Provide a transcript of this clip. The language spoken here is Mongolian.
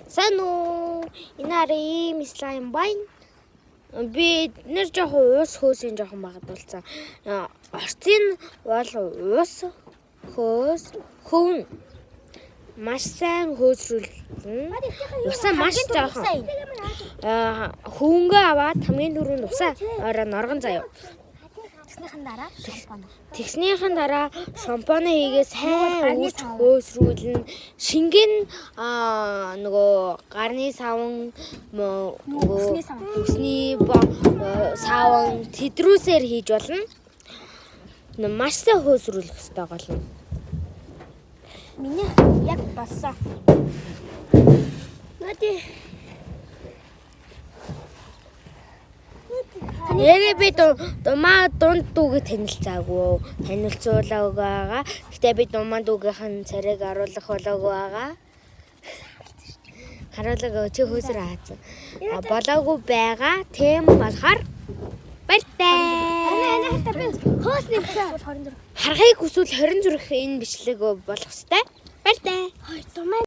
Сайн уу? Энэ ийм слайм байна. Би нэр жоохон уус хөөсөн жоохон магадулсан. Орцын бол уус хөөс хүн маш сайн хөөсрүүлнэ. Усаа маш жоохон. Хөнгөө аваад хамгийн түрүүнд усаа орон норгон заяа. Тэгснийхэн дараа шампуны хийгээ сайн үүлж хөөсрүүлнэ. Шингэн нөгөө гарны савн нөгөө үсний савн тэдрүүсээр хийж болно. Маш сайн хөөсрүүлэх хэрэгтэй болно. Миний яг болсон. Надад Нэрээ би думаа дунд дүүгээ танилцаагүй. Танилцуулаагүй байгаа. Гэтэ би думаа дүүгийнхэн царайг аруулах болоогүй байгаа. Харуулаг чи хөөсрөө хаацсан. Болоогүй байгаа. Тэм болохоор баяртай. хөөс нэмсэн 24. Харахыг хүсвэл 26 энэ бичлэг болох ёстой. Баяртай. Хой думаа